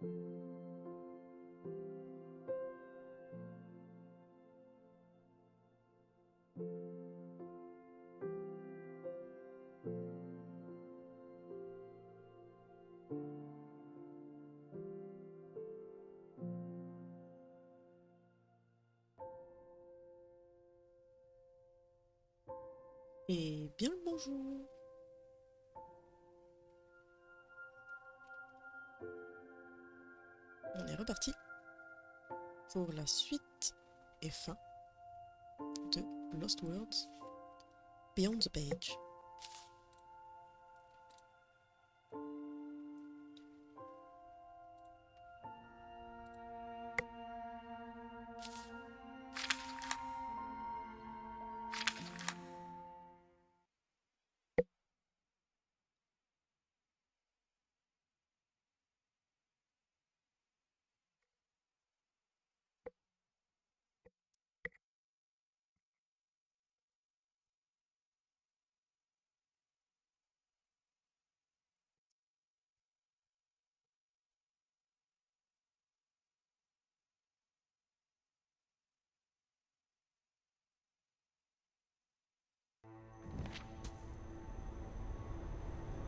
Et bien le bonjour. On est reparti pour la suite et fin de Lost Worlds Beyond the Page.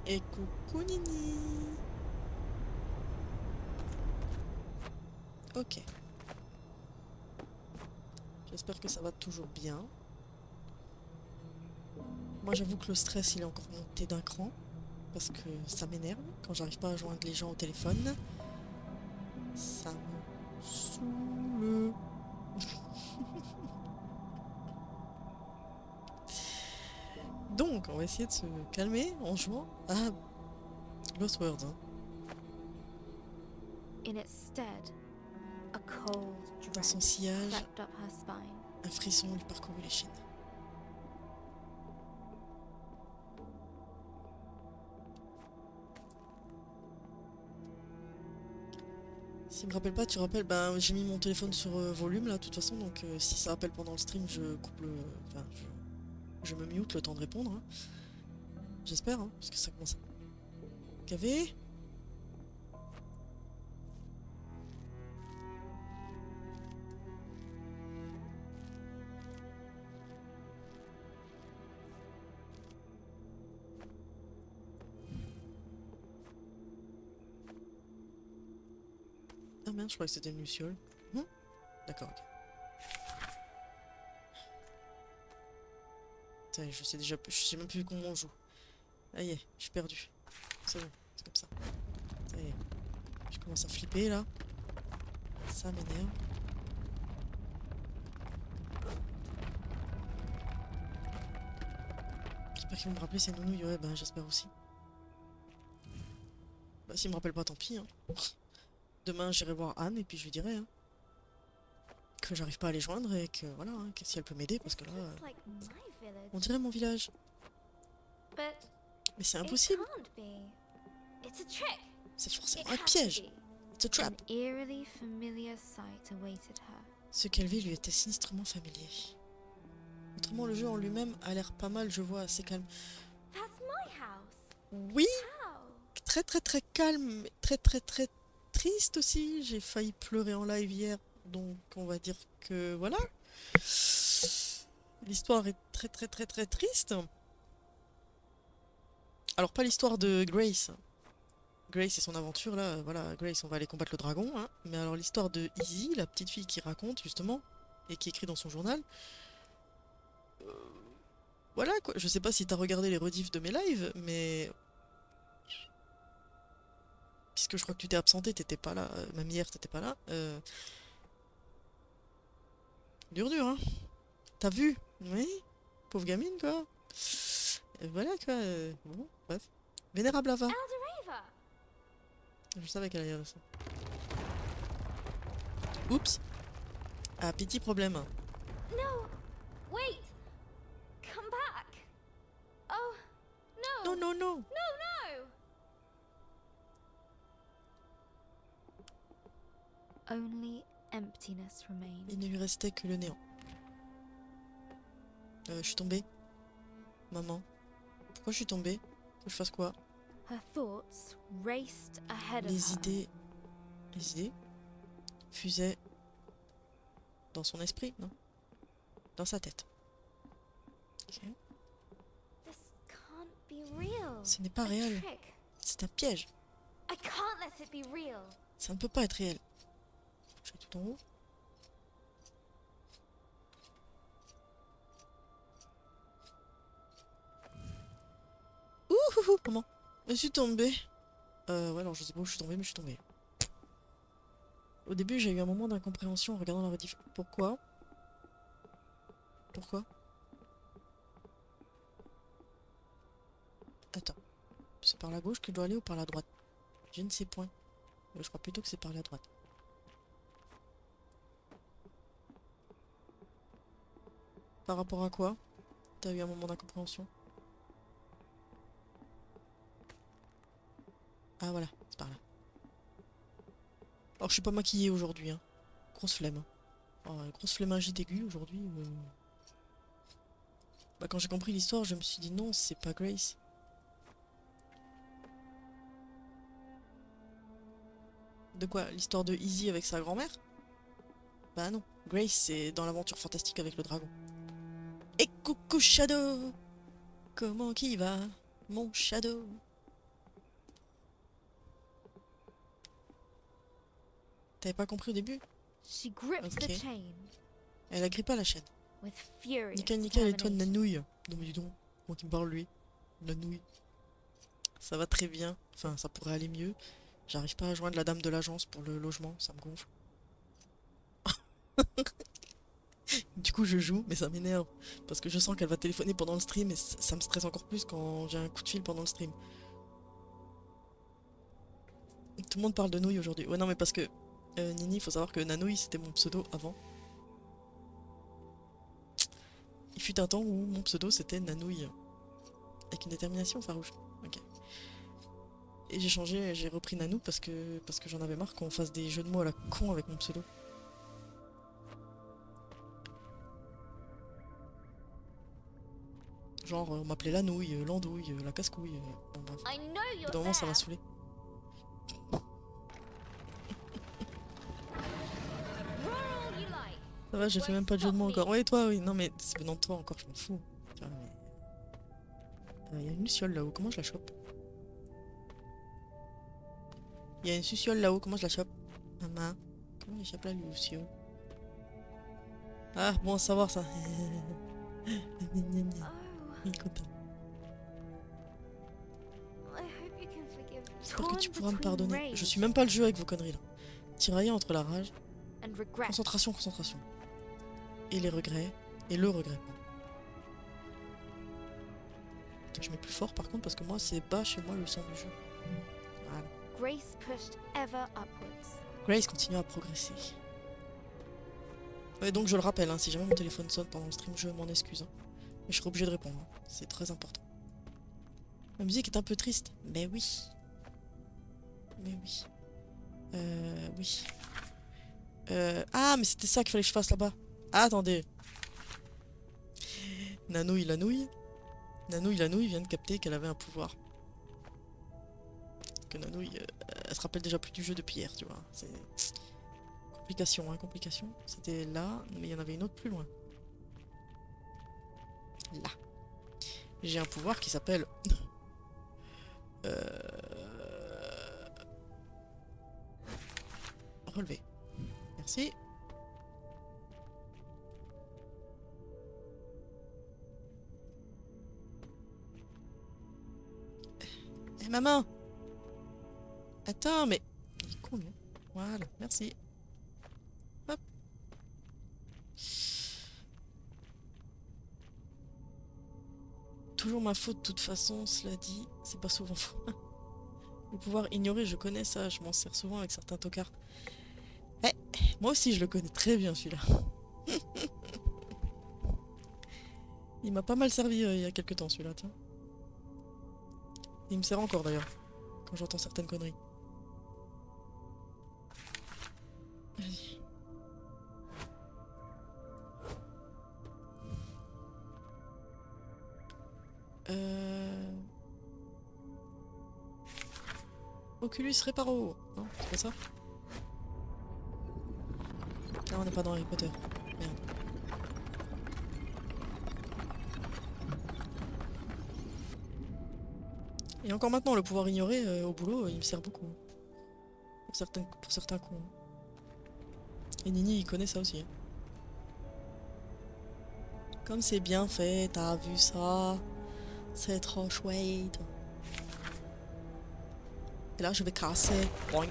Et coucou Nini. Ok. J'espère que ça va toujours bien. Moi j'avoue que le stress il est encore monté d'un cran. Parce que ça m'énerve quand j'arrive pas à joindre les gens au téléphone. Ça me saoule. Donc on va essayer de se calmer en jouant à Lost Worlds. Hein. In its stead, a cold Dans son dread sillage, crept up her spine. un frisson lui parcourut les chaînes. S'il me rappelle pas, tu rappelles, ben j'ai mis mon téléphone sur volume là, de toute façon, donc si ça appelle pendant le stream, je coupe le. Enfin, je me mute le temps de répondre. Hein. J'espère, hein, parce que ça commence à caver. Ah merde, je croyais que c'était une luciole. D'accord, ok. Putain, je sais déjà, je sais même plus comment on joue. Ah y est, je suis perdu. C'est bon, c'est comme ça. Ça y est. Je commence à flipper là. Ça m'énerve. J'espère qu'ils vont me rappeler c'est Nounouille, ouais, ben j'espère aussi. Bah s'ils me rappellent pas, tant pis. Hein. Demain j'irai voir Anne et puis je lui dirai hein, que j'arrive pas à les joindre et que voilà, hein, que si elle peut m'aider parce que là, Like my village, on dirait mon village. but Mais c'est it impossible. can't be. It's a trick. C'est It forcément un has to piège. be. It's a trap. An eerily familiar sight awaited her. Ce qu'elle vit lui était sinistrement familier. Autrement, le jeu en lui-même a l'air pas mal, je vois, assez calme. That's my house. Oui, How? très très très calme, mais très très très triste aussi. J'ai failli pleurer en live hier, donc on va dire que voilà. L'histoire est très très très très triste. Alors pas l'histoire de Grace. Grace et son aventure là, voilà, Grace on va aller combattre le dragon, hein. Mais alors l'histoire de Izzy, la petite fille qui raconte justement, et qui écrit dans son journal, voilà quoi, je sais pas si t'as regardé les rediffs de mes lives, mais... Puisque je crois que tu t'es absenté, t'étais pas là, même hier t'étais pas là, dur dur hein, t'as vu? Oui, pauvre gamine quoi. Voilà quoi, bon, bref. Vénérable Ava, Alderaeva. je savais qu'elle allait dire ça. Oups, ah petit problème. No. Wait. Come back. Oh, no. Non non non. No, no. Only emptiness remained. Il ne lui restait que le néant. Je suis tombée. Maman. Pourquoi je suis tombée? Faut que je fasse quoi? Her thoughts raced ahead of Les her. idées Les idées fusaient dans son esprit, non? Dans sa tête. Ok. This can't be real. Ce n'est pas A réel. trick. C'est un piège. I can't let it be real. Ça ne peut pas être réel. Je suis tout en haut. Ouh, comment? Je suis tombée. Ouais, alors je sais pas où je suis tombée, mais je suis tombée. Au début, j'ai eu un moment d'incompréhension en regardant la rediff. Pourquoi? Pourquoi? Attends. C'est par la gauche que je dois aller ou par la droite? Je ne sais point. Je crois plutôt que c'est par la droite. Par rapport à quoi? T'as eu un moment d'incompréhension? Ah voilà, c'est par là. Alors je suis pas maquillée aujourd'hui, hein. Grosse flemme. Oh, grosse flemmingite aiguë aujourd'hui. Bah, quand j'ai compris l'histoire, je me suis dit non, c'est pas Grace. De quoi? L'histoire de Izzy avec sa grand-mère? Bah non, Grace c'est dans l'aventure fantastique avec le dragon. Et coucou Shadow! Comment qui va, mon Shadow? T'avais pas compris au début? She gripped Ok. the chain Elle agrippa la chaîne. with furious Nickel, nickel, et toi determination. Nanouille? Non mais dis donc, moi qui me parle lui. Nanouille. Ça va très bien. Enfin, ça pourrait aller mieux. J'arrive pas à joindre la dame de l'agence pour le logement, ça me gonfle. Du coup, je joue, mais ça m'énerve. Parce que je sens qu'elle va téléphoner pendant le stream et ça me stresse encore plus quand j'ai un coup de fil pendant le stream. Tout le monde parle de nouilles aujourd'hui. Ouais, non, mais parce que Nini, il faut savoir que Nanouille, c'était mon pseudo avant. Il fut un temps où mon pseudo, c'était Nanouille. Avec une détermination farouche. Ok. Et j'ai changé, j'ai repris Nanou parce que j'en avais marre qu'on fasse des jeux de mots à la con avec mon pseudo. Genre, on m'appelait la nouille, l'andouille, la casse-couille. Bon, bref. I know Au bout you're d'un moment, ça there. m'a saoulé. Roar all you like. Ça va, j'ai fait même pas de jeu de mots encore. Ouais, toi, oui. Non, mais c'est venant de toi encore, je m'en fous. Tu vois, mais... y a une luciole là-haut, comment je la chope? Il y a une luciole là-haut, comment je la chope? Maman, comment je chope la luciole? Ah, bon à savoir ça. Oh, Il est content. I hope you can forgive. J'espère que tu Torn pourras me between pardonner. Je rage suis même pas le jeu avec vos conneries là. Tiraillé entre la rage, and regret. concentration, concentration. Et les regrets, et le regret. Je mets plus fort par contre parce que moi c'est bas chez moi le son du jeu. Voilà. Grace pushed ever upwards. Grace continue à progresser. Ouais, donc je le rappelle, hein, si jamais mon téléphone sonne pendant le stream, je m'en excuse. Hein. Mais je serai obligé de répondre, hein. C'est très important. La musique est un peu triste, mais oui. Mais oui. Oui. Ah, mais c'était ça qu'il fallait que je fasse là-bas. Ah, attendez. Nanouille la nouille. Nanouille la nouille vient de capter qu'elle avait un pouvoir. Que Nanouille, elle se rappelle déjà plus du jeu depuis hier, tu vois. C'est... Complication, hein, complication. C'était là, mais il y en avait une autre plus loin. Là. J'ai un pouvoir qui s'appelle... Relever. Merci. Eh, maman! Attends, mais... Il est con, lui. Voilà, merci. Hop. Toujours ma faute de toute façon, cela dit, c'est pas souvent faux. Le pouvoir ignorer, je connais ça, je m'en sers souvent avec certains tocards. Eh, moi aussi je le connais très bien celui-là. Il m'a pas mal servi il y a quelques temps celui-là, tiens. Il me sert encore d'ailleurs, quand j'entends certaines conneries. Vas-y. Oculus Reparo. Non, c'est pas ça? Là, on n'est pas dans Harry Potter. Merde. Et encore maintenant, le pouvoir ignoré au boulot, il me sert beaucoup. Pour certains coups. Et Nini, il connaît ça aussi. Hein. Comme c'est bien fait, t'as vu ça? C'est trop chouette. Et là, je vais casser. Boing.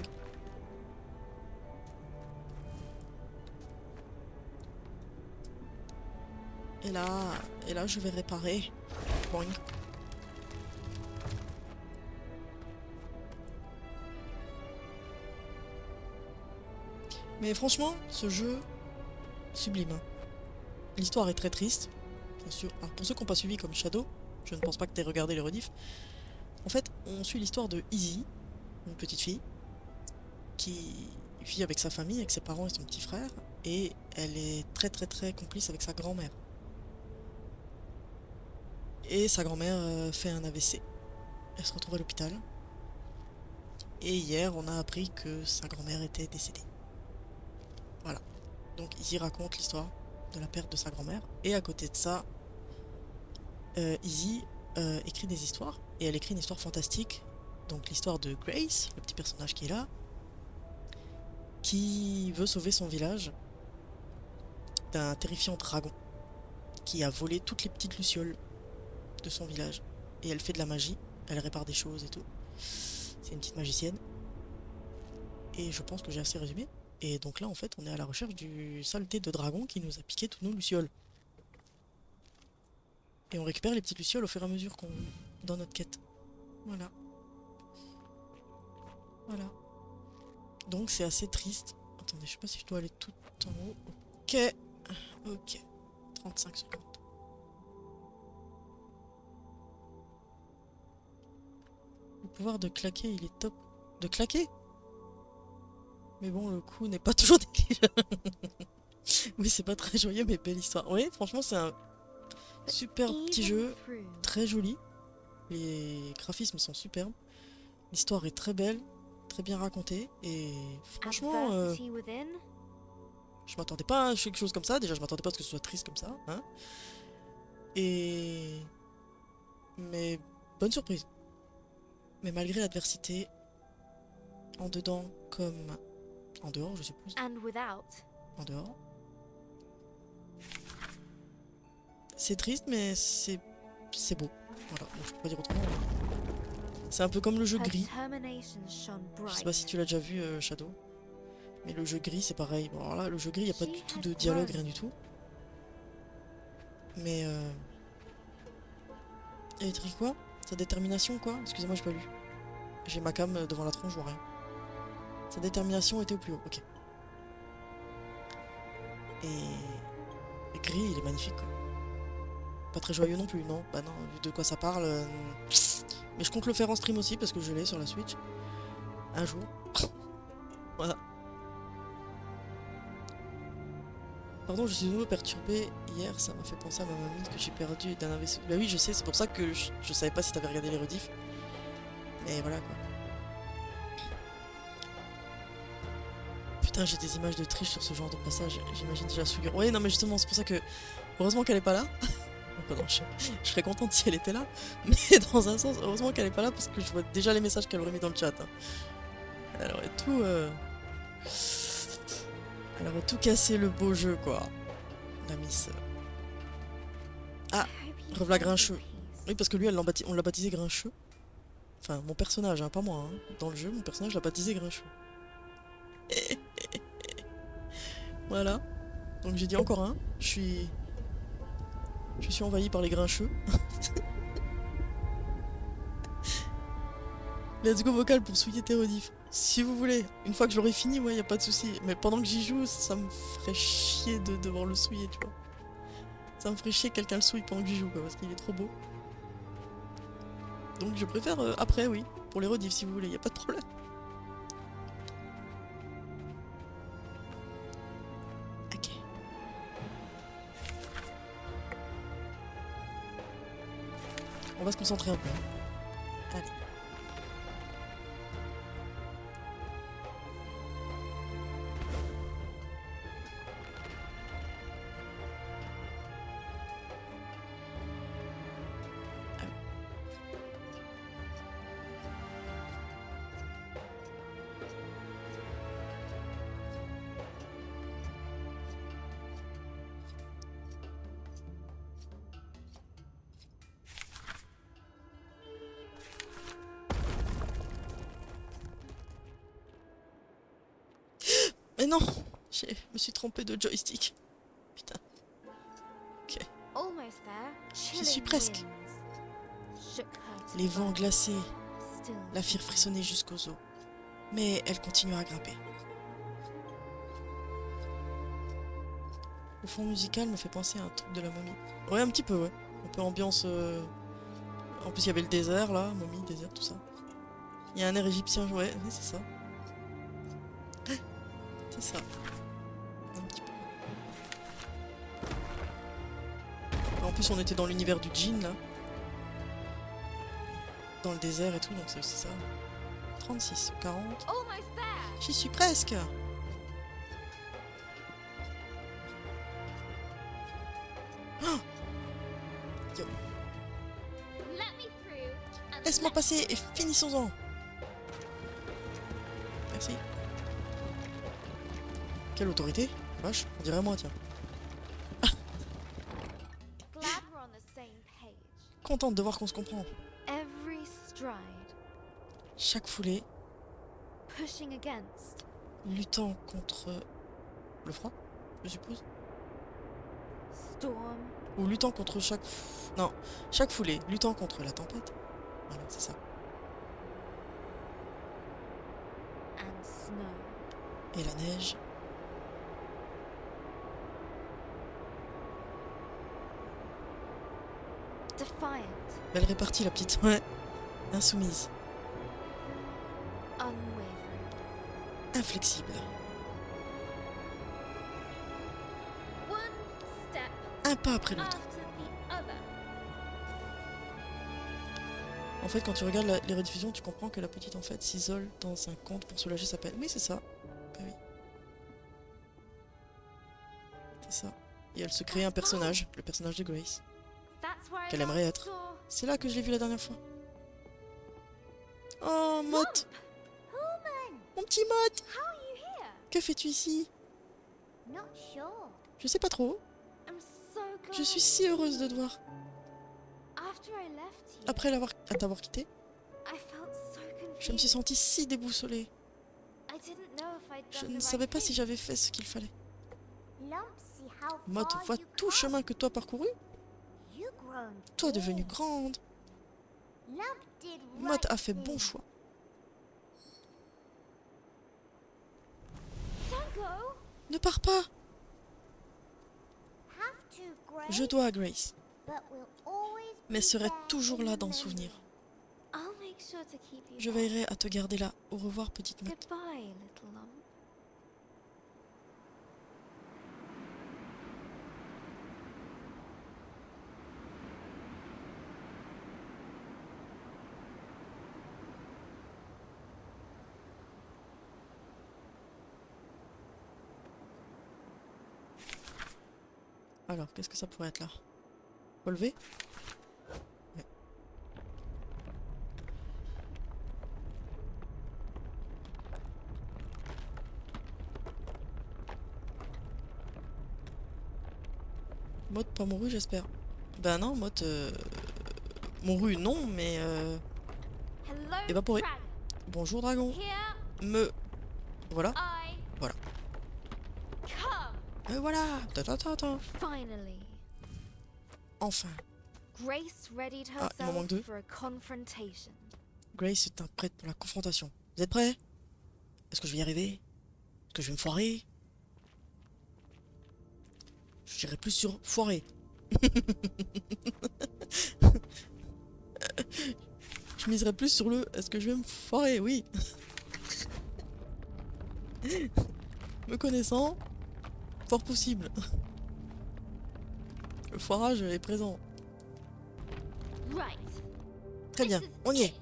Et là, je vais réparer. Boing. Mais franchement, ce jeu, sublime. L'histoire est très triste, bien sûr. Alors, pour ceux qui n'ont pas suivi comme Shadow, je ne pense pas que tu aies regardé les rediffs. En fait, on suit l'histoire de Izzy, une petite fille, qui vit avec sa famille, avec ses parents et son petit frère, et elle est très très très complice avec sa grand-mère. Et sa grand-mère fait un AVC. Elle se retrouve à l'hôpital. Et hier, on a appris que sa grand-mère était décédée. Voilà. Donc Izzy raconte l'histoire de la perte de sa grand-mère. Et à côté de ça, Izzy écrit des histoires. Et elle écrit une histoire fantastique. Donc l'histoire de Grace, le petit personnage qui est là, qui veut sauver son village d'un terrifiant dragon qui a volé toutes les petites lucioles de son village. Et elle fait de la magie, elle répare des choses et tout. C'est une petite magicienne. Et je pense que j'ai assez résumé. Et donc là, en fait, on est à la recherche du saleté de dragon qui nous a piqué toutes nos lucioles. Et on récupère les petites lucioles au fur et à mesure qu'on dans notre quête. Voilà. Voilà. Donc c'est assez triste. Attendez, je sais pas si je dois aller tout en haut. Ok. Ok. 35 secondes. Le pouvoir de claquer, il est top. De claquer? Mais bon, le coup n'est pas toujours négligeable. Oui, c'est pas très joyeux, mais belle histoire. Oui, franchement, c'est un super petit jeu. Très joli. Les graphismes sont superbes. L'histoire est très belle. Très bien racontée. Et franchement, je m'attendais pas à quelque chose comme ça. Déjà, je m'attendais pas à ce que ce soit triste comme ça. Hein. Et... Mais bonne surprise. Mais malgré l'adversité, en dedans comme en dehors, je suppose. En dehors. C'est triste, mais c'est beau. Voilà, bon, je peux pas dire autrement. C'est un peu comme le jeu Gris. Je sais pas si tu l'as déjà vu, Shadow. Mais le jeu Gris, c'est pareil. Bon, alors là, le jeu Gris, il n'y a pas du tout de dialogue, rien du tout. Mais il a écrit quoi? Sa détermination, quoi? Excusez-moi, j'ai pas lu. J'ai ma cam devant la tronche, je vois rien. Sa détermination était au plus haut, ok. Et Gris, il est magnifique, quoi. Pas très joyeux non plus, non? Bah non, vu de quoi ça parle. Mais je compte le faire en stream aussi, parce que je l'ai sur la Switch. Un jour. Voilà. Pardon, je suis de nouveau perturbée. Hier, ça m'a fait penser à ma mamie que j'ai perdu d'un AVC. Bah oui, je sais, c'est pour ça que je savais pas si t'avais regardé les rediffs. Mais voilà, quoi. Putain, j'ai des images de triche sur ce genre de passage. J'imagine déjà souillure. Ouais, non, mais justement, c'est pour ça que... Heureusement qu'elle est pas là. Non, je serais contente si elle était là. Mais dans un sens, heureusement qu'elle est pas là, parce que je vois déjà les messages qu'elle aurait mis dans le chat. Hein. Elle aurait tout... Elle aurait tout cassé le beau jeu, quoi. La miss. Ah, revoilà Grincheux. Oui, parce que lui, on l'a baptisé Grincheux. Enfin, mon personnage, hein, pas moi. Hein. Dans le jeu, mon personnage l'a baptisé Grincheux. Voilà. Donc j'ai dit encore un. Je suis envahi par les Grincheux. Let's go vocal pour souiller tes rediffs. Si vous voulez. Une fois que je l'aurai fini, ouais, y a pas de souci. Mais pendant que j'y joue, ça me ferait chier de devoir le souiller, tu vois. Ça me ferait chier que quelqu'un le souille pendant que j'y joue, quoi, parce qu'il est trop beau. Donc je préfère après, oui. Pour les rediffs, si vous voulez, y a pas de problème. Ok. On va se concentrer un peu. Allez. Mais non, je me suis trompée de joystick. Putain. Almost there. J'y suis presque. Les vents glacés la firent frissonner jusqu'aux os. Mais elle continua à grimper. Le fond musical me fait penser à un truc de la momie. Ouais, un petit peu, ouais. Un peu ambiance... En plus, il y avait le désert, là. Momie, désert, tout ça. Il y a un air égyptien, ouais, c'est ça. C'est ça. Un petit peu. En plus, on était dans l'univers du djinn, là. Dans le désert et tout, donc c'est aussi ça. 36, 40. Almost there. J'y suis presque. Oh, Let me through. And laisse-moi let- passer et finissons-en. Merci. Quelle autorité? Vache, on dirait moi, tiens. Glad we're on the same page. Contente de voir qu'on se comprend. Every stride, Chaque foulée, pushing against, luttant contre le froid, je suppose. storm, Ou luttant contre chaque... Non, chaque foulée, luttant contre la tempête. Voilà, c'est ça. and snow. Et la neige. Defiant, Belle répartie, la petite. Ouais. Insoumise. unwavering. Inflexible. One step Un pas après l'autre. after the other. En fait, quand tu regardes les rediffusions, tu comprends que la petite, en fait, s'isole dans un conte pour soulager sa peine. Oui, c'est ça. Ben oui. C'est ça. Et elle se crée un personnage, le personnage de Grace. That's where I Qu'elle aimerait last être. saw C'est là que je l'ai vu la dernière fois. Oh, Mott! Pullman. Mon petit Mott! How are you here? Que fais-tu ici? Not sure. Je sais pas trop. I'm so glad. Je suis si heureuse de te voir. After I left you, Après t'avoir quitté, I felt so confused. je me suis sentie si déboussolée. I didn't know if I'd Je done ne the savais right pas si thing. j'avais fait ce qu'il fallait. Lump, see how Mott, far vois you tout le come. chemin que toi parcouru. You grown Toi big. devenue grande. Lump did Mott right a fait thing. bon choix. Don't go. Ne pars pas. Have to, Grace, Je dois à Grace, but we'll always mais be serai there toujours in là the dans le memory. souvenir. I'll make sure to keep you Je there. veillerai à te garder là. Au revoir, petite Mott. Goodbye, little lump. Alors, qu'est-ce que ça pourrait être là? Relevé? Ouais. Mott pas mouru, j'espère. Ben non, Mott... Mouru, non, mais... Hello, Évaporé. dragon. Bonjour, dragon. Here Me... Voilà. I Voilà. come. Me voilà. Ta. Finally, Enfin. Grace readied Ah, il m'en manque herself deux. for a confrontation. Grace est prête pour la confrontation. Vous êtes prêts? Est-ce que je vais y arriver? Est-ce que je vais me foirer? Je dirais plus sur foirer. Je miserais plus sur le est-ce que je vais me foirer? Oui. Me connaissant, fort possible. Le foirage est présent. Right. Très bien, This is on y est. it.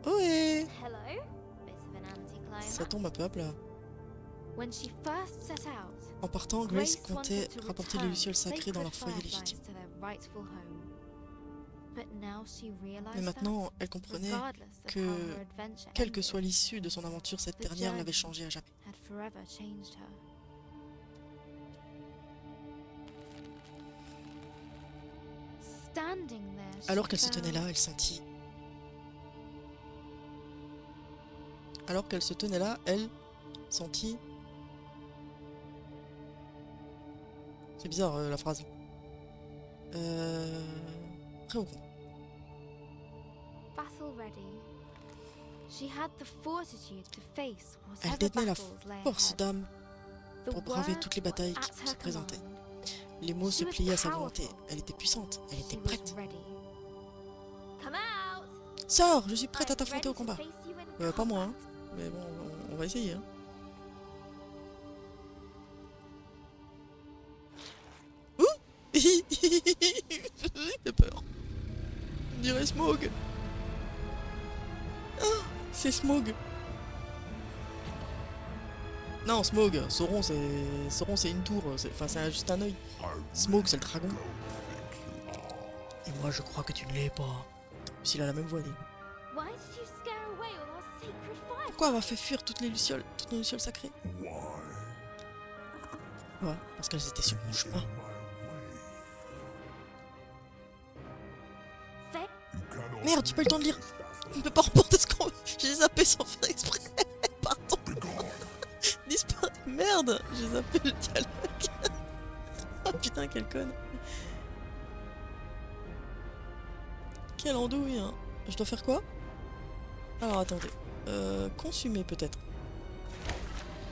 Ohé! Hello. Bit of an anticlimax. Ça tombe un peu à plat. When she first set out, En partant, Grace Grace comptait wanted to rapporter les return lucioles sacrées dans leur sacred foyer fireflies légitime. to their rightful home. But now she realized Mais maintenant, that, elle comprenait regardless of que, how her adventure quelle que ended, soit l'issue de son aventure, cette The dernière l'avait journey. changée à jamais. had forever changed her. Standing there, she Alors qu'elle se tenait felt là, elle sentit. Alors qu'elle se tenait là, elle sentit C'est bizarre la phrase. Prêt au con. Battle ready. She had the fortitude to face Elle whatever détenait la battles lay force ahead. d'âme The pour braver word toutes les batailles was qui at se her présentaient. command. Les mots se She was pliaient à sa volonté. powerful. Elle était puissante, elle était She was prête. ready. Come out. Sors, je suis prête à I'm t'affronter au ready to combat. face you in Pas moi, hein. combat. Mais bon, on va essayer. Hein. Ouh j'ai peur. On dirait Smaug. Ah, c'est Smaug. Non, Smaug. Sauron, c'est une tour. Enfin, c'est juste un œil. Smaug, c'est le dragon. Et moi, je crois que tu ne l'es pas. S'il a la même voix, dis. Why did you scare away all our sacred fire? Pourquoi avoir fait fuir toutes nos lucioles sacrées? Ouais, parce qu'elles étaient sur mon chemin. Then Merde, j'ai pas eu le temps de lire. On ne peut pas reporter ce qu'on... J'ai zappé sans faire exprès. Pardon. Disparu. Merde, j'ai zappé le dialogue. Oh putain, quelle conne. Quelle andouille, hein. Je dois faire quoi? Alors attendez. Consumer peut-être.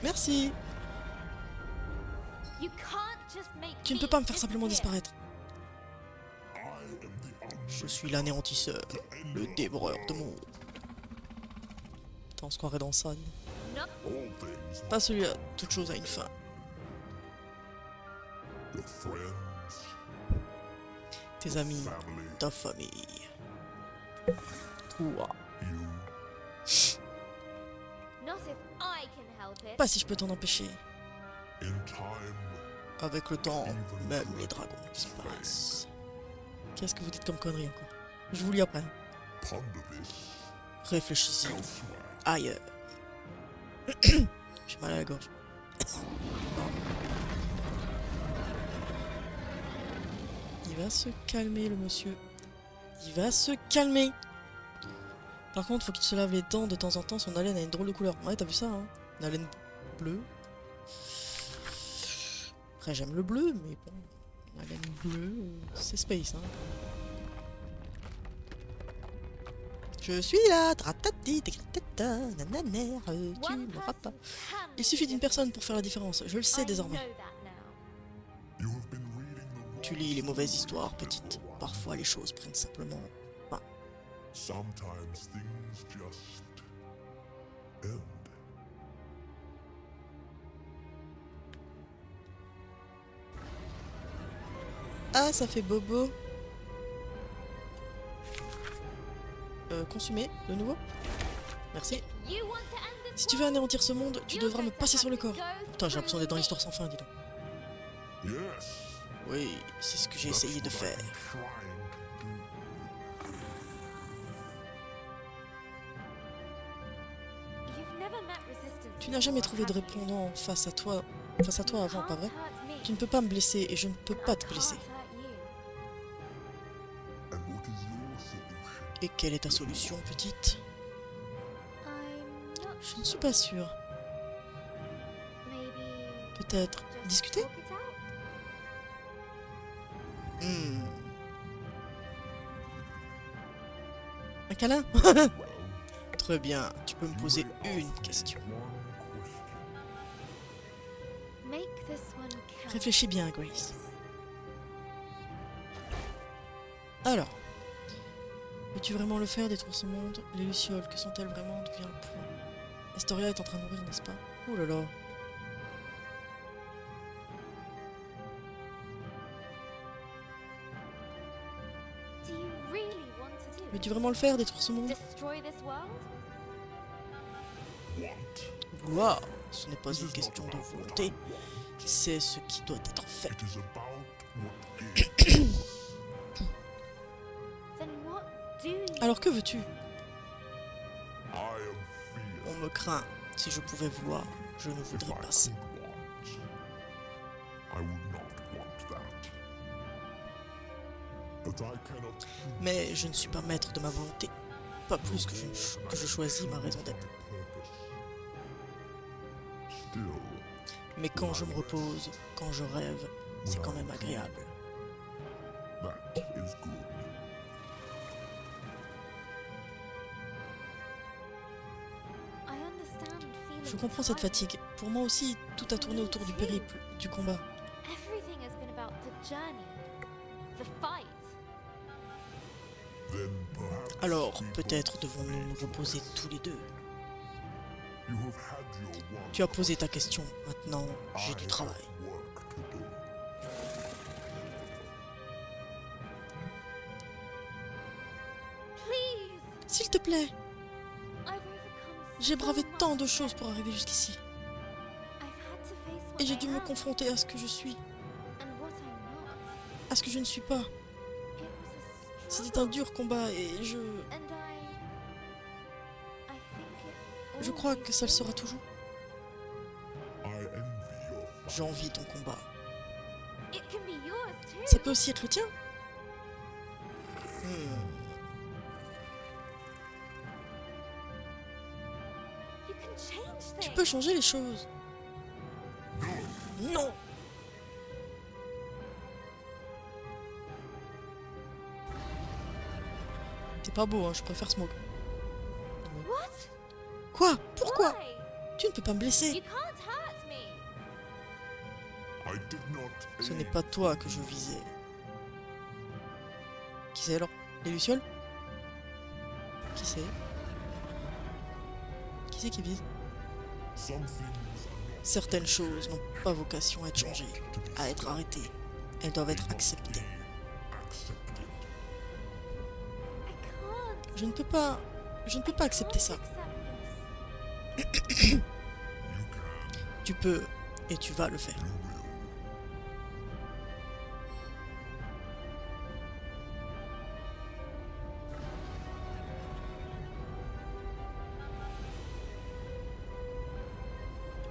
Merci. you can't just make Tu ne peux pas me faire simplement disparaître. Je suis l'anéantisseur, le dévoreur de monde. Putain, on se croirait dans ça. No. Pas celui-là, toute chose a une fin. Tes amis, ta famille. Toi. Not if I can help it. Pas si je peux t'en empêcher. Avec le temps, même les dragons disparaissent. Qu'est-ce que vous dites comme connerie encore? Je vous lis après. Réfléchissez. Ailleurs. J'ai mal à la gorge. Il va se calmer le monsieur. Il va se calmer. Par contre, faut qu'il se lave les dents de temps en temps. Son haleine a une drôle de couleur. Ouais, t'as vu ça, hein? Une haleine bleue. Après, j'aime le bleu, mais bon. Une haleine bleue, c'est space, hein. Je suis là, tratati, tata, nananer, tu One m'auras pas. person can Il make suffit a d'une personne pour faire la différence, je le sais I désormais. know that now. Tu lis les mauvaises histoires, petite. Parfois les choses prennent simplement fin. Sometimes things just end. Ah, ça fait bobo. Consumer, de nouveau. Merci. You want to end this Si tu veux world? anéantir ce monde, tu You're devras me going to passer have sur le to corps. go Putain, j'ai l'impression d'être dans through l'histoire me. sans fin, dis donc. Yes, Oui, c'est ce que j'ai that's essayé de what faire. I'm trying to do. You've never met resistance Tu n'as jamais before, trouvé de have you? répondant face à toi avant, pas vrai? Can't hurt me, Tu ne peux pas me blesser et je ne peux and pas I te blesser. can't hurt you. And what is your solution? Et quelle est ta solution, petite? I'm not Je ne suis pas sûre. Maybe Peut-être just discuter? talk it out? Hmm. Un câlin? Très bien, tu peux me poser une question. Make this one count. Réfléchis bien, Grace. Alors, veux-tu vraiment le faire, détruire ce monde? Les lucioles, que sont-elles vraiment? D'où vient le pouvoir? Astoria est en train de mourir, n'est-ce pas? Oh là là. Do you really want to do Veux-tu vraiment le faire, détruire ce monde? Destroy this world? Want? Vouloir, ce n'est pas une question de volonté, c'est ce qui doit être fait. It is about what is. Then what do you Alors que veux-tu? I am On fear. me craint. Si je pouvais vouloir, je ne If I voudrais pas ça. could want, I would not want that. But I cannot choose Mais je ne suis pas maître de ma volonté. Pas plus que je choisis ma raison d'être. purpose. Still, Mais quand je me repose, quand je rêve, C'est quand même agréable. That is good. I understand feeling Je comprends cette tired. fatigue. Pour moi aussi, tout a tourné autour du périple, du combat. Everything has been about the journey, the fight. Then perhaps Alors, we peut-être both devons-nous nous face reposer this. tous les deux. You have had your one. Tu as posé ta question. Maintenant, j'ai I du have travail. work to do. Please! S'il te plaît, I've overcome j'ai so bravé much tant de fear. choses pour arriver jusqu'ici. I've had to face what Et j'ai I dû me am confronter à ce que je suis, and what I'm not. à ce que je ne suis pas. It was a C'était struggle, un dur combat et je and I think it crois always que ça le will. sera toujours. I envy your fight. J'envie ton combat. It can be yours too. Ça peut aussi être le tien. You can change Tu things. peux changer les choses. Non. T'es pas beau, hein, je préfère Smoke. What? Quoi? Pourquoi? Why? Tu ne peux pas me blesser. You can't hurt me. I did not Ce n'est aim pas toi que je visais. Qui c'est alors? Les Lucioles? Qui c'est? Qui c'est qui vise? Some things are not Certaines choses n'ont pas vocation à être changées, to be à être arrêtées. Elles doivent être acceptées. accepted. I can't. Je ne peux pas accepter ça. Accept this. You can. Tu peux et tu vas le faire. You will.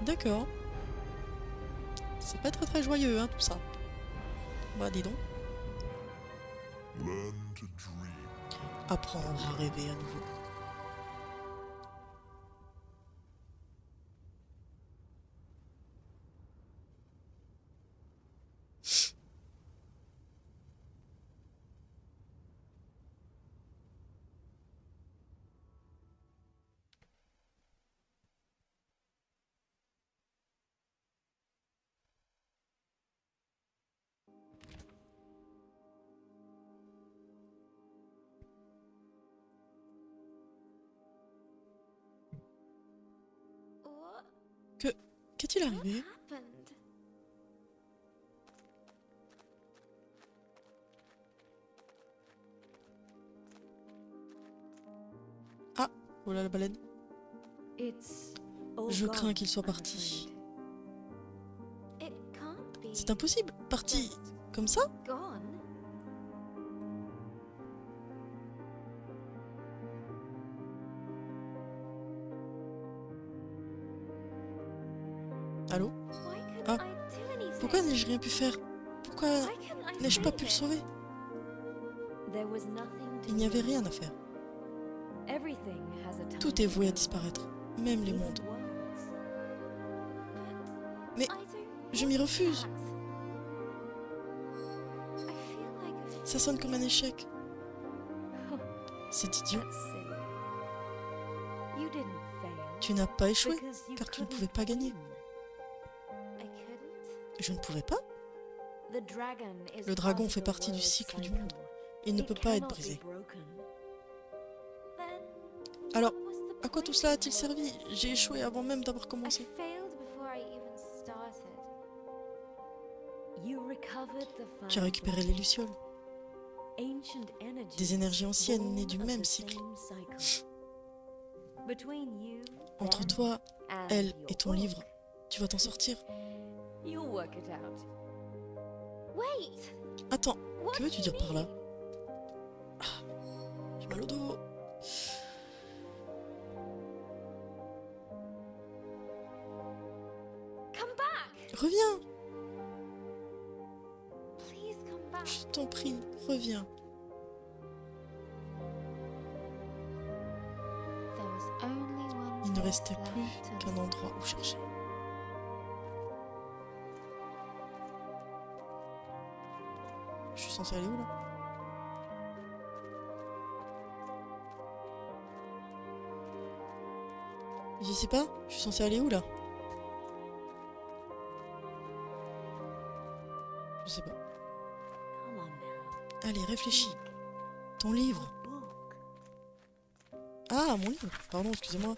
D'accord. C'est pas très joyeux, hein, tout ça. Bah, dis donc. Learn to dream. Apprendre à rêver à nouveau. What Qu'est-il arrivé? happened? Oh là, la baleine. It's all Je gone, crains qu'il soit I'm parti. afraid. It can't be. C'est impossible. Parti just comme ça? gone. Allô? Why couldn't Ah. I do anything? Pourquoi n'ai-je rien pu faire? Pourquoi Why couldn't I n'ai-je pas save pu le it? sauver? There was nothing to Il n'y avait lose. rien à faire. Everything has a time Tout est to voué à go. disparaître. Même les Even mondes. worlds. Mais I don't je m'y want refuse. that. I feel like a Ça sonne comme un échec. Oh, C'est idiot. that's silly. You didn't fail. Tu n'as pas échoué, because you car tu ne couldn't pouvais pas gagner. win. I couldn't. Je ne pouvais pas. The dragon is Le dragon part of fait the partie du world cycle du cycle. monde. Il ne It peut pas être cannot be brisé. broken. Then Alors, what was the à quoi tout point cela of a-t-il all servi? this? J'ai échoué avant même d'avoir I commencé. failed before I even started. You recovered the Tu as récupéré les fireflies. lucioles. Ancient energies Des énergies anciennes born nées du of même the cycle. same cycle. Between you, Entre them, toi, and elle your et ton book, livre, tu vas t'en sortir. You'll work it out. Wait! Attends, What que veux-tu do you dire par là? mean? J'ai mal au dos. Come back! Reviens, Please come back. je t'en prie, reviens. There was only one Il ne place restait plus left to qu'un look. endroit où chercher. Je suis censée aller où là? Je sais pas, je suis censée aller où là? Je sais pas. Come on now. Allez, réfléchis. Think. Ton livre. Book. Ah, mon livre. Pardon, excusez-moi.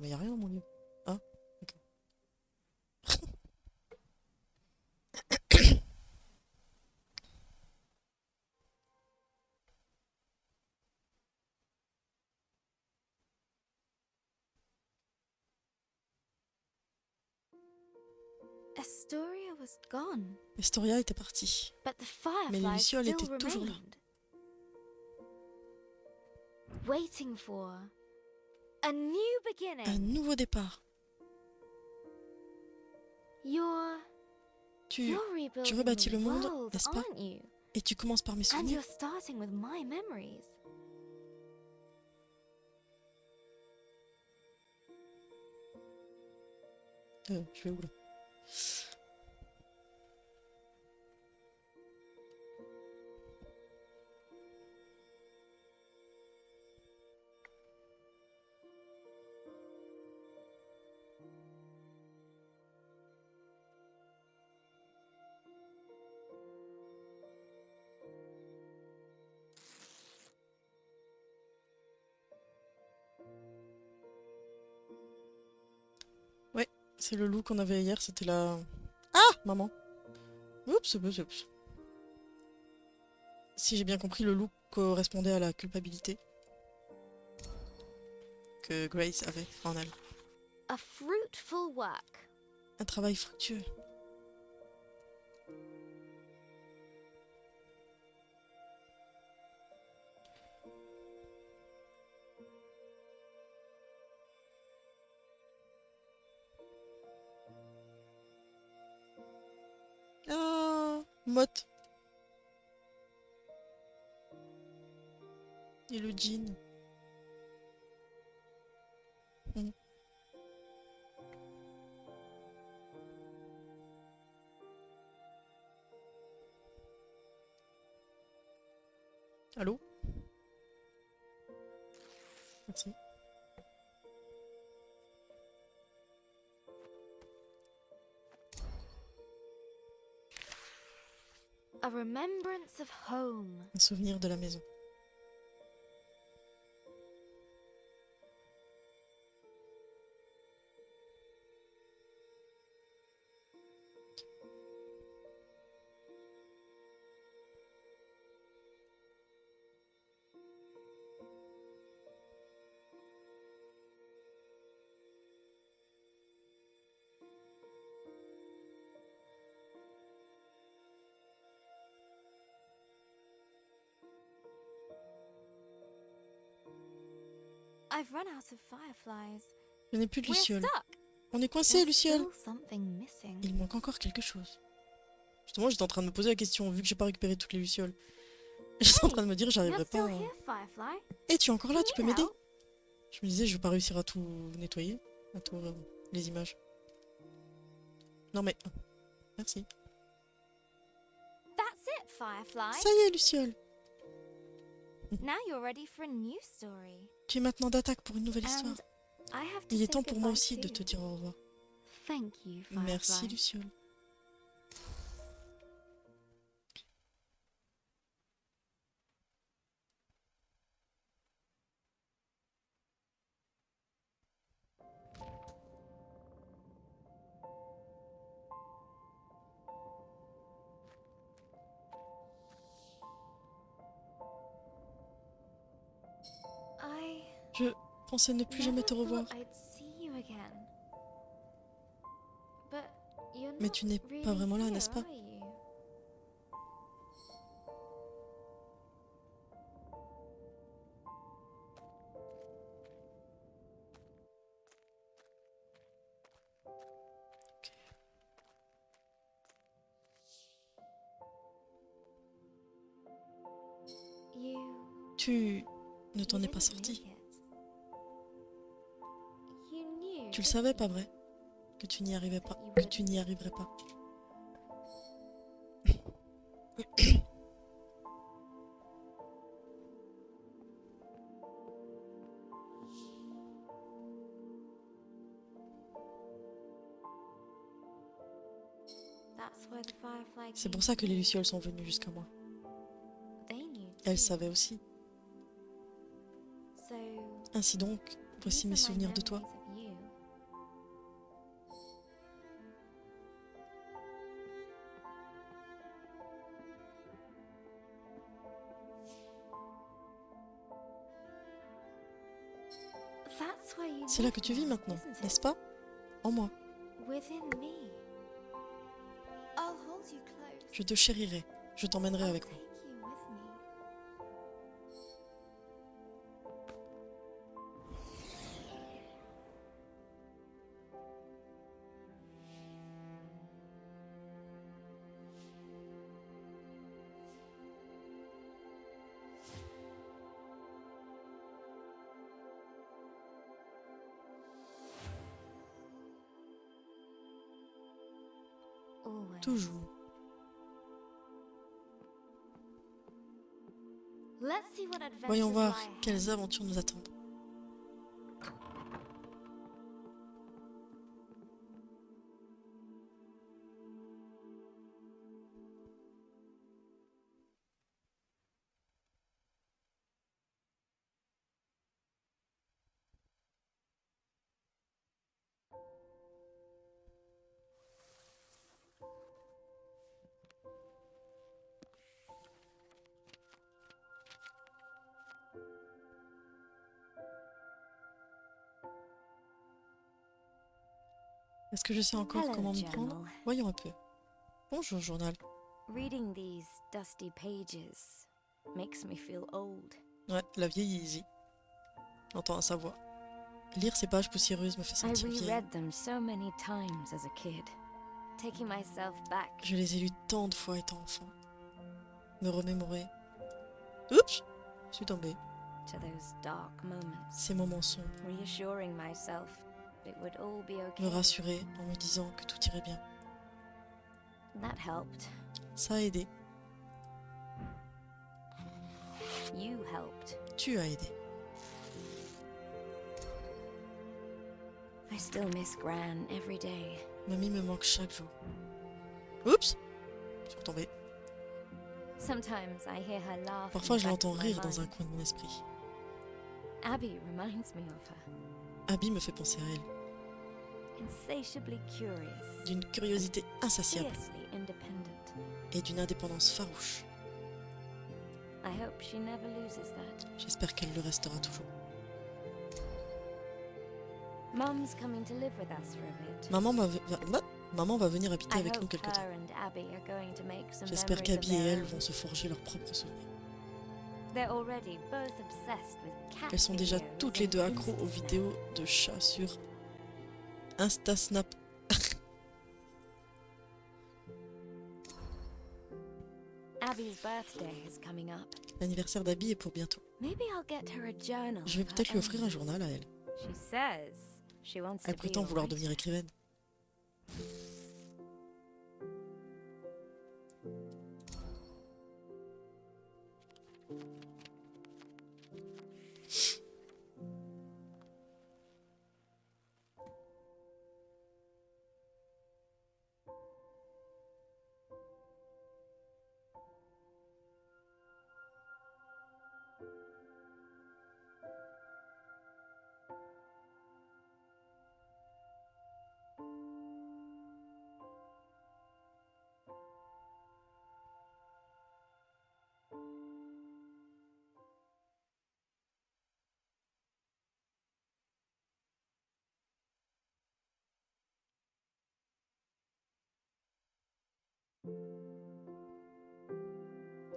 Mais y a rien dans mon livre. Ah, d'accord. Astoria was gone, Estoria était partie. but the Mais les fireflies lucioles still étaient toujours là. remained. Waiting for a new Un beginning. nouveau départ. You're Tu rebuilding rebâtis the le monde, world, n'est-ce pas? aren't you? Et tu commences par mes And souvenirs. you're starting with my memories. Je vais où là? Ouais, c'est le loup qu'on avait hier, c'était la... Ah, maman. Oups, oups, oups. Si j'ai bien compris, le loup correspondait à la culpabilité que Grace avait en elle. A fruitful work. Un travail fructueux. Ah, Mott. Et le jean. Hmm. Allô? Merci. A remembrance of home. Un souvenir de la maison. I've run out of fireflies. Je n'ai plus de We're lucioles. stuck. On est coincé, There's Luciole. still something missing. Il manque encore quelque chose. Justement, j'étais en train de me poser la question, vu que j'ai pas récupéré toutes les lucioles. J'étais en train de me dire, You're j'arriverai still pas. here, Firefly. Et tu es encore là, tu peux m'aider? help? Je me disais, je vais pas réussir à tout nettoyer, à tout les images. Non mais, merci. That's it, Firefly. Ça y est, Luciole. Now you're ready for a new story. Tu es maintenant d'attaque pour une nouvelle And histoire. I have to Il est say temps pour moi goodbye aussi de too. te dire au revoir. Thank you, Firefly. Merci, Luciole. I Je pensais ne plus jamais te never revoir. thought I'd see you again. But you're Mais not tu n'es really pas vraiment là, here, n'est-ce pas? are you? You Tu ne t'en es didn't pas make sorti. it. You knew, Tu le didn't savais, you? pas vrai? Que tu n'y arrivais pas. You Que would. tu n'y arriverais pas. That's where the firefly C'est came pour ça que from. les lucioles sont venues jusqu'à moi. They knew Elles too. savaient aussi. So, Ainsi donc, voici these mes are my souvenirs de toi. memories of you. That's where you C'est là live que tu vis now, maintenant, isn't n'est-ce it? pas? En moi. Within me. I'll hold you close. Je te chérirai. Je t'emmènerai I'll avec take moi. you with me. Always. Toujours. Let's see what adventures Voyons voir lie ahead. quelles aventures nous attendent. Est-ce que je sais encore Hello, comment m'y prendre? journal. Voyons un peu. Bonjour, journal. Reading these dusty pages makes me feel old. Ouais, la vieille Izzy. J'entends sa voix. Lire ces pages poussiéreuses me fait I sentir vieille. reread them so many times as a kid, taking myself back Je les ai lus tant de fois étant enfant. Me remémorer. Oups! Je suis tombée. to those dark moments, Ces moments sombres. reassuring myself it would all be Me okay. rassurer en me disant que tout irait bien. That helped. Ça a aidé. You helped. Tu as aidé. I still miss Gran every day. Mamie me manque chaque jour. Oups! Je suis retombée. Sometimes I hear her laugh. Parfois, in je the back l'entends of my rire dans un mind. coin de mon esprit. Abby reminds me of her. Abby me fait penser à elle. Insatiably curious, D'une curiosité insatiable fiercely independent. et d'une indépendance farouche. I hope she never loses that. J'espère qu'elle le restera toujours. Mum's coming to live with us for a bit. Maman va venir habiter I avec nous hope quelque temps. her and Abby are going to make some J'espère memories of qu'Abby et their elle own. vont se forger leurs propres souvenirs. They're already both obsessed with cat Elles sont déjà videos toutes les and deux accros aux Instasnap. vidéos de chats sur Instasnap. Abby's birthday is coming up. L'anniversaire d'Abby est pour bientôt. Maybe I'll get her a journal. Je vais of her peut-être lui offrir own. un journal à elle. She says she wants Elle to be prétend a vouloir writer. devenir écrivaine.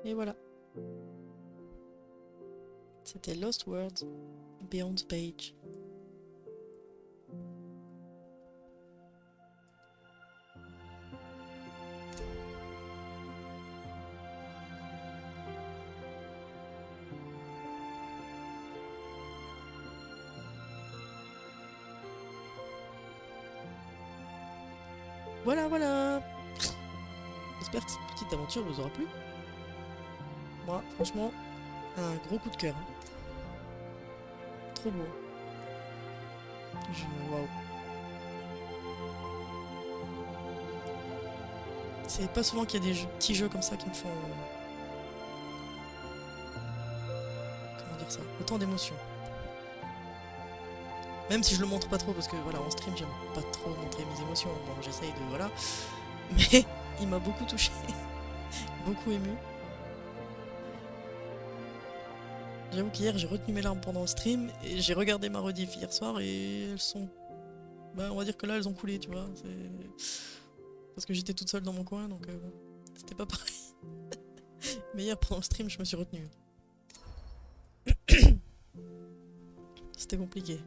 Et voilà. C'était Lost Words, Beyond Page. Voilà, voilà. J'espère que cette petite aventure vous aura plu. Moi, franchement, un gros coup de cœur. Hein. Trop beau. Waouh. C'est pas souvent qu'il y a des petits jeux comme ça qui me font... Comment dire ça? Autant d'émotions. Même si je le montre pas trop, parce que voilà, en stream, j'aime pas trop montrer mes émotions. Bon, j'essaye de... Voilà. Mais il m'a beaucoup touché. Beaucoup ému. J'avoue qu'hier, j'ai retenu mes larmes pendant le stream, et j'ai regardé ma rediff hier soir, et elles sont... Bah, on va dire que là, elles ont coulé, tu vois. Parce que j'étais toute seule dans mon coin, donc bon, c'était pas pareil. Mais hier, pendant le stream, je me suis retenue. C'était compliqué.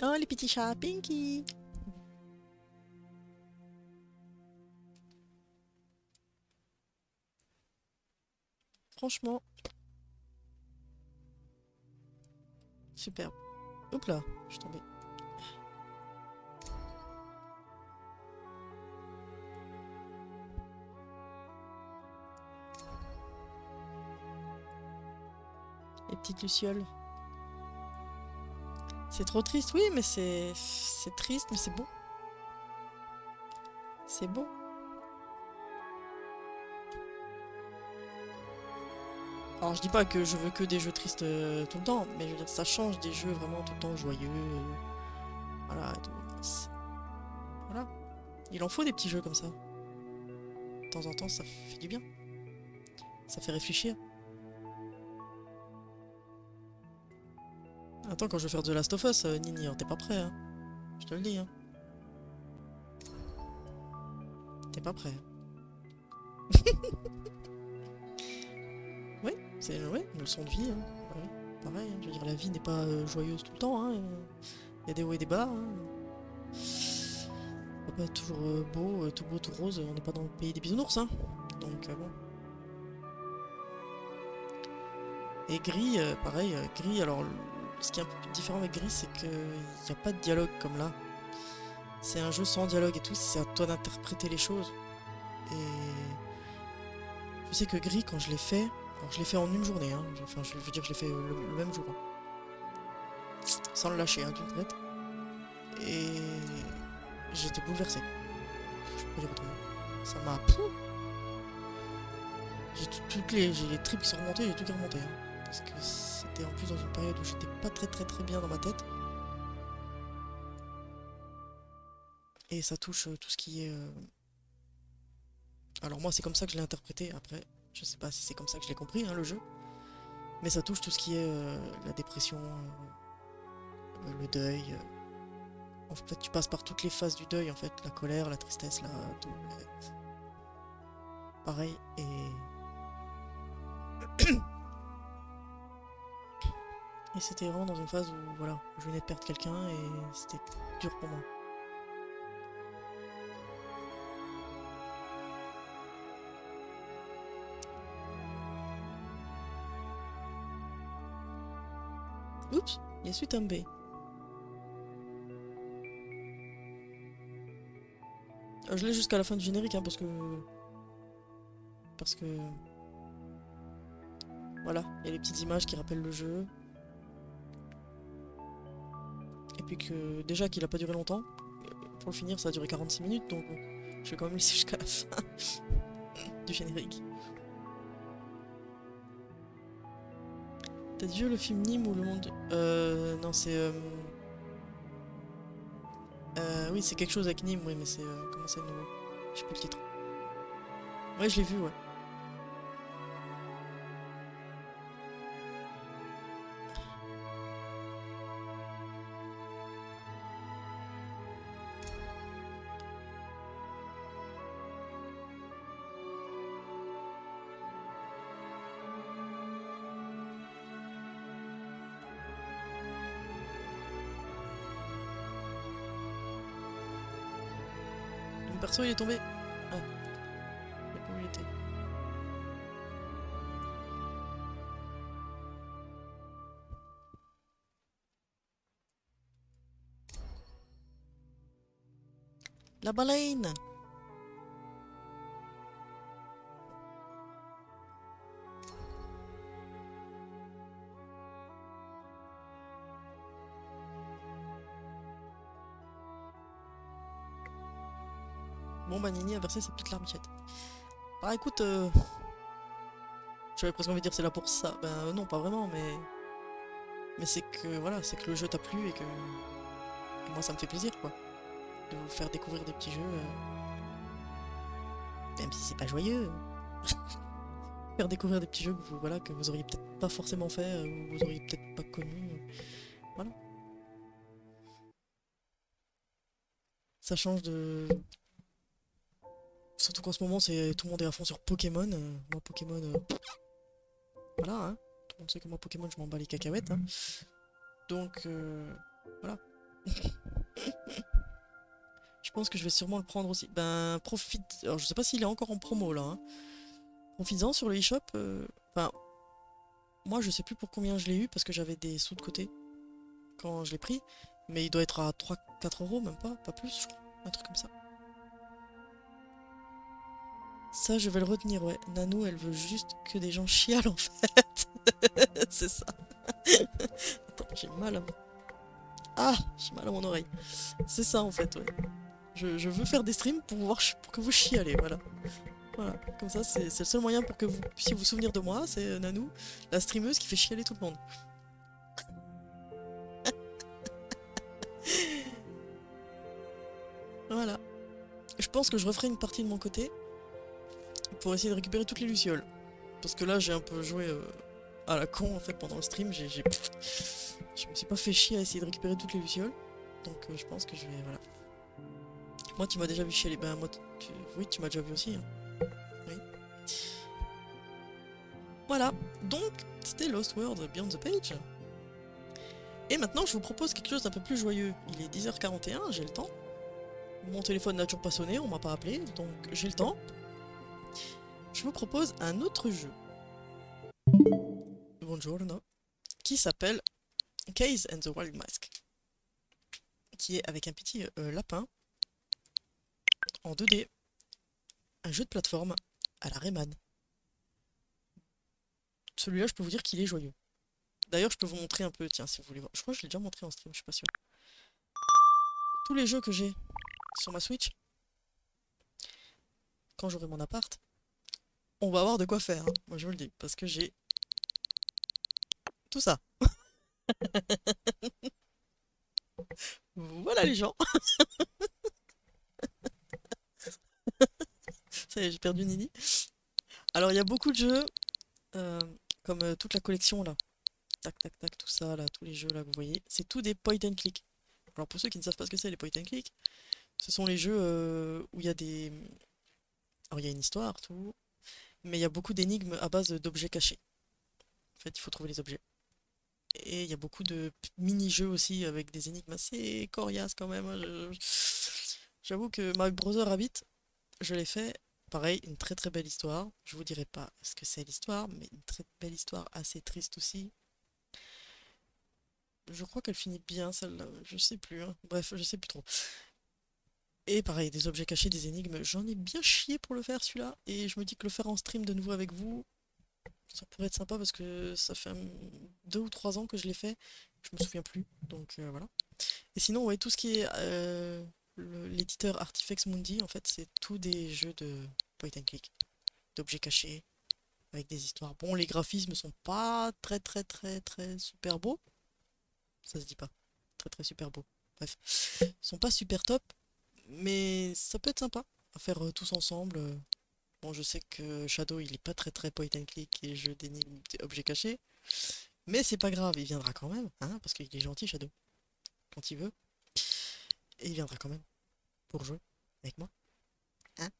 Oh, les petits chats, Pinky! Franchement, superbe. Hop là, je suis tombée. Les petites lucioles. C'est trop triste, oui, mais c'est triste, mais c'est beau. C'est beau. Alors je dis pas que je veux que des jeux tristes tout le temps, mais je veux dire ça change des jeux vraiment tout le temps joyeux. Voilà, voilà. Il en faut des petits jeux comme ça. De temps en temps, ça fait du bien. Ça fait réfléchir. Attends, quand je vais faire The Last of Us, Nini, hein, t'es pas prêt, hein. Je te le dis, hein. T'es pas prêt. Oui, c'est une leçon de vie, hein. Ouais, pareil, hein. Je veux dire, la vie n'est pas joyeuse tout le temps, hein. Il y a des hauts et des bas, hein. C'est pas toujours beau, tout rose, on n'est pas dans le pays des bisounours, hein. Donc, bon. Et Gris, pareil, Gris, alors... Ce qui est un peu différent avec Gris, c'est qu'il n'y a pas de dialogue comme là. C'est un jeu sans dialogue et tout, c'est à toi d'interpréter les choses. Et je sais que Gris, quand je l'ai fait, alors je l'ai fait en une journée, hein. Enfin, je veux dire, je l'ai fait le même jour. Hein. Sans le lâcher, hein, d'une traite. Et j'étais bouleversé. Je peux pas dire autrement. Ça m'a... J'ai les tripes qui sont remontées, j'ai tout qui est remonté. Hein. Parce que c'était en plus dans une période où j'étais pas très bien dans ma tête. Et ça touche tout ce qui est... Alors moi c'est comme ça que je l'ai interprété, après je sais pas si c'est comme ça que je l'ai compris, hein, le jeu. Mais ça touche tout ce qui est la dépression, le deuil. En fait tu passes par toutes les phases du deuil en fait, la colère, la tristesse, tout. Pareil, et... Et c'était vraiment dans une phase où, voilà, je venais de perdre quelqu'un et c'était dur pour moi. Oups, je suis tombé. Je l'ai jusqu'à la fin du générique, hein, parce que... Voilà, il y a les petites images qui rappellent le jeu. Et puis que déjà qu'il a pas duré longtemps. Pour le finir ça a duré 46 minutes donc bon, je vais quand même laisser jusqu'à la fin du générique. T'as déjà vu le film Nîmes ou le monde... non c'est... oui c'est quelque chose avec Nîmes, oui mais c'est... comment c'est le nouveau? Je sais plus le titre. Ouais je l'ai vu, ouais. Mon perso il est tombé. Ah. Je sais pas où il était. La baleine. Bon bah Nini a versé sa petite larmichette. Bah écoute, j'avais presque envie de dire c'est là pour ça. Ben non, pas vraiment, mais c'est que voilà, c'est que le jeu t'a plu et que moi ça me fait plaisir quoi, de vous faire découvrir des petits jeux, même si c'est pas joyeux. Faire découvrir des petits jeux que vous, voilà, que vous auriez peut-être pas forcément fait, ou vous auriez peut-être pas connu. Voilà. Ça change de. Surtout qu'en ce moment, c'est tout le monde est à fond sur Pokémon. Moi, Pokémon, voilà, hein. Tout le monde sait que moi, Pokémon, je m'en bats les cacahuètes. Hein. Donc, voilà. Je pense que je vais sûrement le prendre aussi. Ben, profite. Alors, je sais pas s'il est encore en promo là. Hein. Profites-en sur le eShop. Enfin, moi, je sais plus pour combien je l'ai eu parce que j'avais des sous de côté quand je l'ai pris. Mais il doit être à 3-4 euros, même pas plus, je crois. Un truc comme ça. Ça, je vais le retenir, ouais. Nanou, elle veut juste que des gens chialent, en fait. C'est ça. Attends, j'ai mal à mon... Ah, j'ai mal à mon oreille. C'est ça, en fait, ouais. Je veux faire des streams pour que vous chialez, voilà. Voilà, comme ça, c'est le seul moyen pour que vous puissiez vous souvenir de moi. C'est Nanou, la streameuse qui fait chialer tout le monde. Voilà. Je pense que je referai une partie de mon côté pour essayer de récupérer toutes les lucioles. Parce que là, j'ai un peu joué à la con en fait pendant le stream. Je me suis pas fait chier à essayer de récupérer toutes les lucioles. Donc je pense que je vais. Voilà. Moi, tu m'as déjà vu chialer. Ben, moi, oui, tu m'as déjà vu aussi. Hein. Oui. Voilà. Donc, c'était Lost World Beyond the Page. Et maintenant, je vous propose quelque chose d'un peu plus joyeux. Il est 10h41, j'ai le temps. Mon téléphone n'a toujours pas sonné, on m'a pas appelé, donc j'ai le temps. Je vous propose un autre jeu. Buongiorno. Qui s'appelle Case and the Wild Mask. Qui est avec un petit lapin en 2D. Un jeu de plateforme à la Rayman. Celui-là, je peux vous dire qu'il est joyeux. D'ailleurs, je peux vous montrer un peu, tiens, si vous voulez voir. Je crois que je l'ai déjà montré en stream, je suis pas sûre. Tous les jeux que j'ai sur ma Switch, quand j'aurai mon appart, on va avoir de quoi faire. Hein. Moi, je vous le dis, parce que j'ai tout ça. Voilà les gens. Ça y est, j'ai perdu Nini. Alors, il y a beaucoup de jeux, comme toute la collection là. Tac, tac, tac, tout ça là, tous les jeux là que vous voyez. C'est tout des point and click. Alors, pour ceux qui ne savent pas ce que c'est les point and click, ce sont les jeux où il y a des. Alors, il y a une histoire, tout. Mais il y a beaucoup d'énigmes à base d'objets cachés. En fait, il faut trouver les objets. Et il y a beaucoup de mini-jeux aussi avec des énigmes assez coriaces quand même. Hein. J'avoue que My Brother Rabbit, je l'ai fait. Pareil, une très très belle histoire. Je vous dirai pas ce que c'est l'histoire, mais une très belle histoire assez triste aussi. Je crois qu'elle finit bien celle-là, je sais plus. Hein. Bref, je sais plus trop. Et pareil, des objets cachés, des énigmes. J'en ai bien chié pour le faire celui-là. Et je me dis que le faire en stream de nouveau avec vous, ça pourrait être sympa parce que ça fait 2 ou 3 ans que je l'ai fait. Je me souviens plus. Donc voilà. Et sinon, ouais, tout ce qui est l'éditeur Artifex Mundi, en fait, c'est tous des jeux de point and click, d'objets cachés, avec des histoires. Bon, les graphismes sont pas très très très très super beaux. Ça se dit pas. Très très super beaux. Bref. Ils sont pas super top, mais ça peut être sympa à faire tous ensemble. Bon, je sais que Shadow, il est pas très très point and click et jeu d'énigmes objets cachés. Mais c'est pas grave, il viendra quand même, hein, parce qu'il est gentil Shadow. Quand il veut. Et il viendra quand même. Pour jouer avec moi. Hein.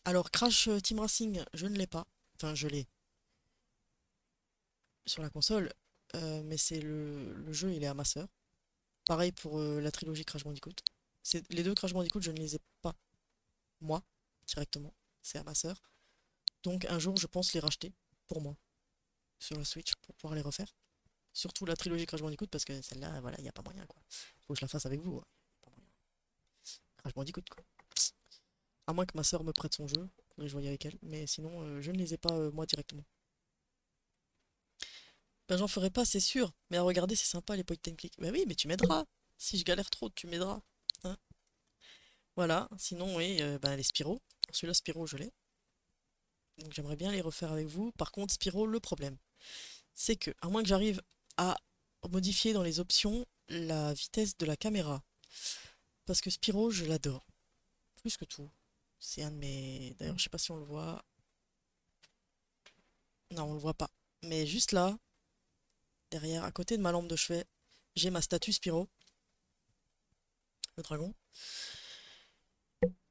Alors, Crash Team Racing, je ne l'ai pas. Enfin, je l'ai sur la console. Mais c'est le jeu, il est à ma sœur. Pareil pour la trilogie Crash Bandicoot. Les deux Crash Bandicoot, je ne les ai pas. Moi, directement. C'est à ma sœur. Donc un jour, je pense les racheter pour moi. Sur la Switch, pour pouvoir les refaire. Surtout la trilogie Crash Bandicoot, parce que celle-là, voilà, il n'y a pas moyen, quoi. Faut que je la fasse avec vous. Hein. Pas moyen. Crash Bandicoot, quoi. À moins que ma soeur me prête son jeu, faudrait que je voie avec elle. Mais sinon, je ne les ai pas moi directement. Ben j'en ferai pas, c'est sûr. Mais à regarder, c'est sympa les point and click. Ben oui, mais tu m'aideras. Si je galère trop, tu m'aideras. Hein. Voilà. Sinon, oui, ben les Spyro. Celui-là, Spyro, je l'ai. Donc j'aimerais bien les refaire avec vous. Par contre, Spyro, le problème, c'est que, à moins que j'arrive à modifier dans les options la vitesse de la caméra. Parce que Spyro, je l'adore. Plus que tout. C'est un de mes... D'ailleurs, je sais pas si on le voit. Non, on le voit pas. Mais juste là, derrière, à côté de ma lampe de chevet, j'ai ma statue Spyro. Le dragon.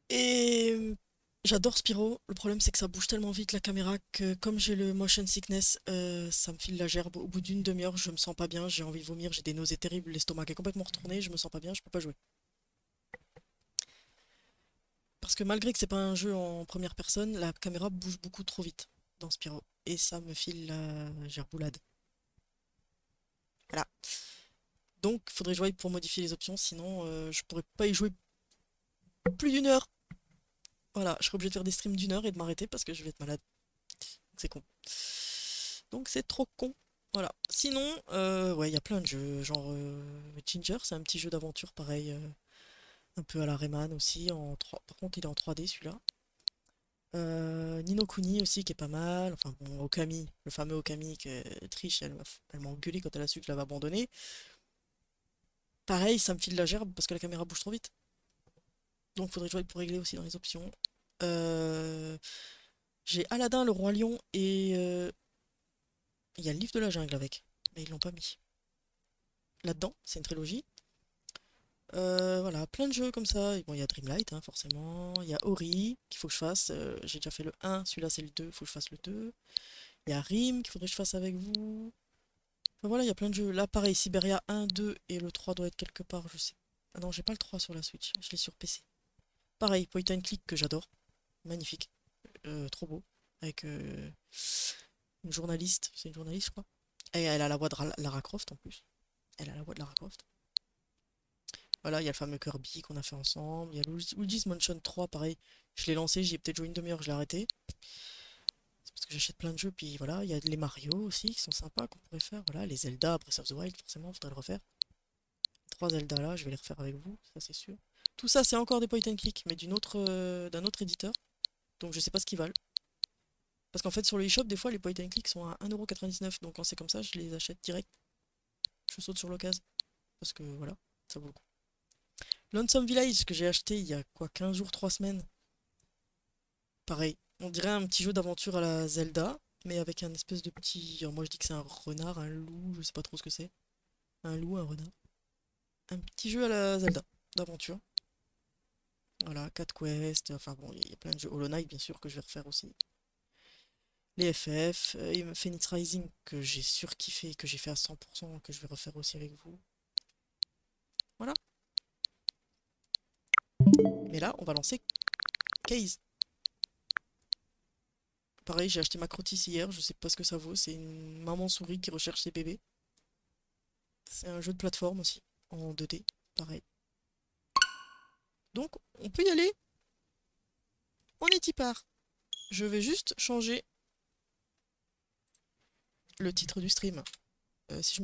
Et j'adore Spyro. Le problème, c'est que ça bouge tellement vite la caméra que comme j'ai le motion sickness, ça me file la gerbe. Au bout d'une demi-heure, je me sens pas bien, j'ai envie de vomir, j'ai des nausées terribles, l'estomac est complètement retourné, je me sens pas bien, je peux pas jouer. Parce que malgré que c'est pas un jeu en première personne, la caméra bouge beaucoup trop vite dans Spyro. Et ça me file la gerboulade. Voilà. Donc, faudrait jouer pour modifier les options, sinon je pourrais pas y jouer plus d'une heure. Voilà, je serais obligé de faire des streams d'une heure et de m'arrêter parce que je vais être malade. C'est con. Donc c'est trop con. Voilà. Sinon, ouais, il y a plein de jeux. Genre Ginger, c'est un petit jeu d'aventure pareil. Un peu à la Rayman aussi. Par contre, il est en 3D celui-là. Nino Kuni aussi qui est pas mal. Enfin bon, Okami, le fameux Okami que Trish, elle m'a engueulé quand elle a su que je l'avais abandonné. Pareil, ça me file la gerbe parce que la caméra bouge trop vite. Donc faudrait jouer pour régler aussi dans les options. J'ai Aladdin, le Roi Lion et il y a le livre de la jungle avec. Mais ils l'ont pas mis. Là-dedans, c'est une trilogie. Voilà, plein de jeux comme ça. Bon, il y a Dreamlight, hein, forcément. Il y a Ori, qu'il faut que je fasse. J'ai déjà fait le 1, celui-là c'est le 2, il faut que je fasse le 2. Il y a Rim, qu'il faudrait que je fasse avec vous. Enfin, voilà, il y a plein de jeux. Là, pareil, Siberia 1, 2 et le 3 doit être quelque part, je sais. Ah non, j'ai pas le 3 sur la Switch, je l'ai sur PC. Pareil, point and click que j'adore. Magnifique. Trop beau. Avec une journaliste, c'est une journaliste, je crois. Et elle a la voix de Lara Croft en plus. Elle a la voix de Lara Croft. Voilà, il y a le fameux Kirby qu'on a fait ensemble. Il y a Luigi's Mansion 3, pareil. Je l'ai lancé, j'y ai peut-être joué une demi-heure, je l'ai arrêté. C'est parce que j'achète plein de jeux, puis voilà. Il y a les Mario aussi qui sont sympas qu'on pourrait faire. Voilà, les Zelda, Breath of the Wild, forcément, faudrait le refaire. 3 Zelda là, je vais les refaire avec vous, ça c'est sûr. Tout ça, c'est encore des point and click, mais d'un autre éditeur. Donc je sais pas ce qu'ils valent. Parce qu'en fait, sur le eShop, des fois, les point and click sont à 1,99€. Donc quand c'est comme ça, je les achète direct. Je saute sur l'occasion. Parce que voilà, ça vaut le coup. Lonesome Village, que j'ai acheté il y a quoi, 15 jours, 3 semaines. Pareil, on dirait un petit jeu d'aventure à la Zelda, mais avec un espèce de petit... Alors moi je dis que c'est un renard, un loup, je sais pas trop ce que c'est. Un loup, un renard. Un petit jeu à la Zelda, d'aventure. Voilà, 4 quests, enfin bon, il y a plein de jeux. Hollow Knight, bien sûr, que je vais refaire aussi. Les FF, Phoenix Rising, que j'ai surkiffé, que j'ai fait à 100%, que je vais refaire aussi avec vous. Voilà. Mais là, on va lancer Case. Pareil, j'ai acheté Macrotis hier, je sais pas ce que ça vaut. C'est une maman souris qui recherche ses bébés. C'est un jeu de plateforme aussi, en 2D, pareil. Donc, on peut y aller. On est y part. Je vais juste changer le titre du stream. Si je me souviens.